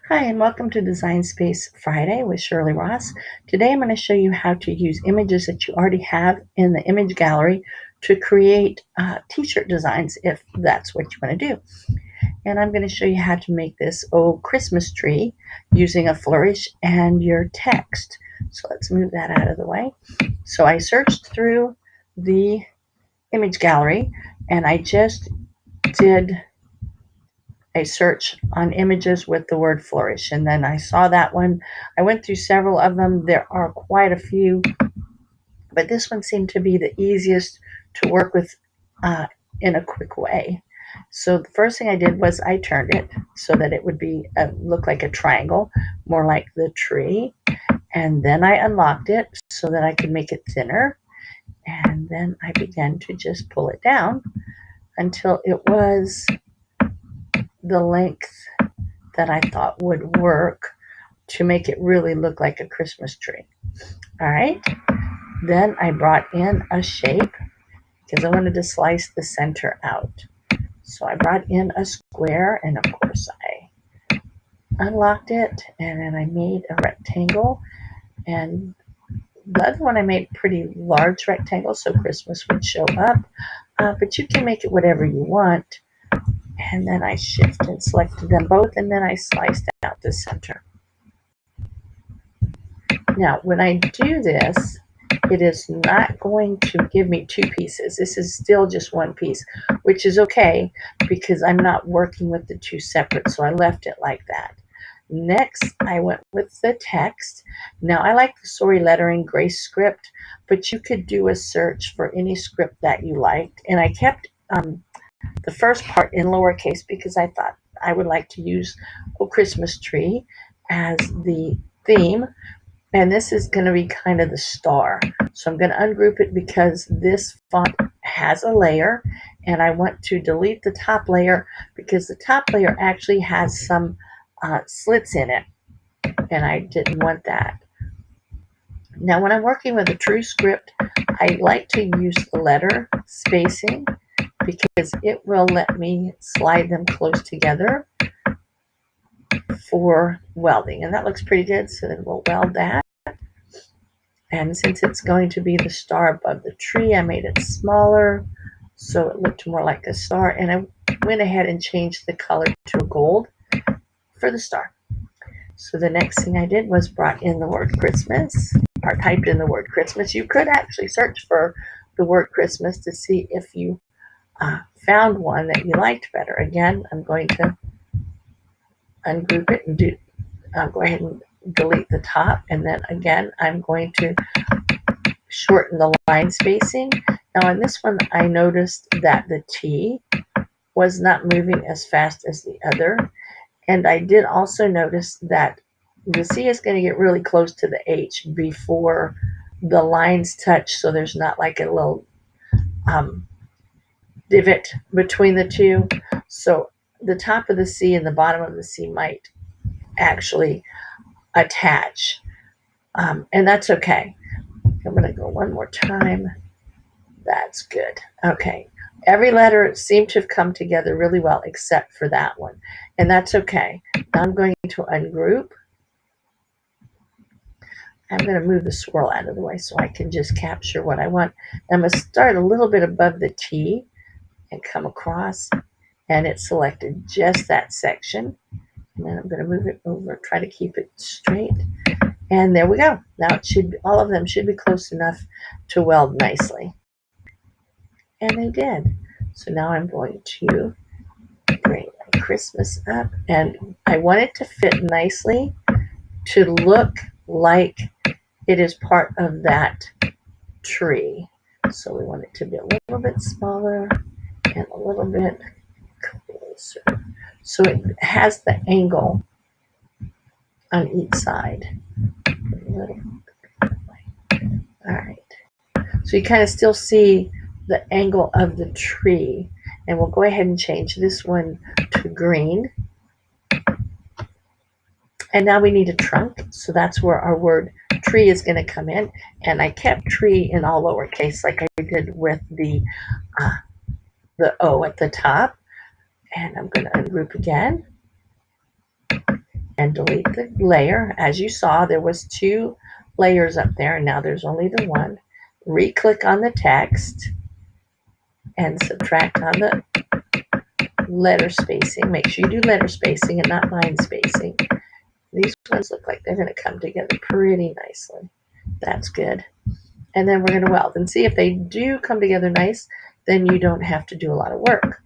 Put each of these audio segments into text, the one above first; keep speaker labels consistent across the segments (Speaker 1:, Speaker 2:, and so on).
Speaker 1: Hi, and welcome to Design Space Friday with Shirley Ross. Today I'm going to show you how to use images that you already have in the image gallery to create t-shirt designs if that's what you want to do. And I'm going to show you how to make this old Christmas tree using a flourish and your text. So let's move that out of the way. So I searched through the image gallery and I just did a search on images with the word flourish, and then I saw that one. I went through several of them. There are quite a few, but this one seemed to be the easiest to work with in a quick way. So the first thing I did was I turned it so that it would be look like a triangle, more like the tree, and then I unlocked it so that I could make it thinner, and then I began to just pull it down until it was the length that I thought would work to make it really look like a Christmas tree. All right. Then I brought in a shape because I wanted to slice the center out. So I brought in a square, and of course I unlocked it, and then I made a rectangle, and the other one I made pretty large rectangle so Christmas would show up, but you can make it whatever you want. And then I shifted and selected them both, and then I sliced out the center. Now, when I do this, it is not going to give me two pieces. This is still just one piece, which is okay because I'm not working with the two separate, so I left it like that. Next, I went with the text. Now, I like the Sori lettering Grace script, but you could do a search for any script that you liked. And I kept the first part in lowercase because I thought I would like to use a Christmas tree as the theme. And this is going to be kind of the star. So I'm going to ungroup it because this font has a layer, and I want to delete the top layer because the top layer actually has some slits in it, and I didn't want that. Now, when I'm working with a true script, I like to use the letter spacing because it will let me slide them close together for welding. And that looks pretty good, so then we'll weld that. And since it's going to be the star above the tree, I made it smaller so it looked more like a star. And I went ahead and changed the color to gold for the star. So the next thing I did was brought in the word Christmas, or typed in the word Christmas. You could actually search for the word Christmas to see if you found one that you liked better. Again, I'm going to ungroup it and go ahead and delete the top, and then again I'm going to shorten the line spacing. Now in this one I noticed that the T was not moving as fast as the other, and I did also notice that the C is going to get really close to the H before the lines touch, so there's not like a little divot between the two. So the top of the C and the bottom of the C might actually attach, and that's okay. I'm going to go one more time. That's good. Okay. Every letter seemed to have come together really well except for that one, and that's okay. Now I'm going to ungroup. I'm going to move the swirl out of the way so I can just capture what I want. I'm going to start a little bit above the T and come across, and it selected just that section. And then I'm going to move it over, try to keep it straight. And there we go. Now it should be, all of them should be close enough to weld nicely. And they did. So now I'm going to bring my Christmas up, and I want it to fit nicely to look like it is part of that tree. So we want it to be a little bit smaller and a little bit closer. So it has the angle on each side. All right. So you kind of still see the angle of the tree. And we'll go ahead and change this one to green. And now we need a trunk. So that's where our word tree is going to come in. And I kept tree in all lowercase like I did with the O at the top. And I'm going to ungroup again. and delete the layer. As you saw, there was 2 layers up there, and now there's only the one. Re-click on the text and subtract on the letter spacing. Make sure you do letter spacing and not line spacing. These ones look like they're going to come together pretty nicely. That's good. And then we're going to weld. And see, if they do come together nice, then you don't have to do a lot of work.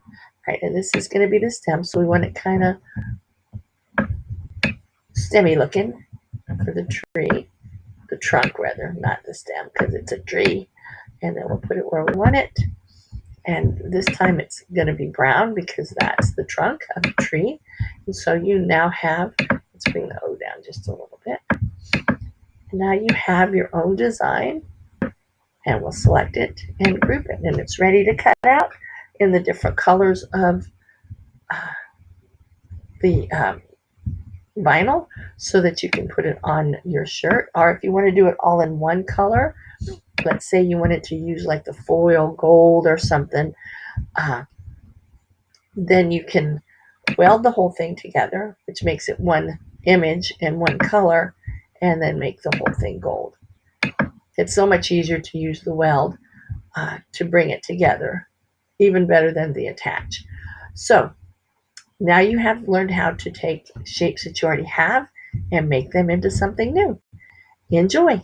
Speaker 1: Right, and this is going to be the stem, so we want it kind of stemmy looking for the tree. The trunk, rather, not the stem, because it's a tree. And then we'll put it where we want it. And this time it's going to be brown because that's the trunk of the tree. And so you now have, let's bring the O down just a little bit. Now you have your own design, and we'll select it and group it. And it's ready to cut out in the different colors of the vinyl so that you can put it on your shirt. Or if you want to do it all in one color, let's say you wanted to use like the foil gold or something, then you can weld the whole thing together, which makes it one image in one color, and then make the whole thing gold. It's so much easier to use the weld to bring it together, even better than the attach. So now you have learned how to take shapes that you already have and make them into something new. Enjoy!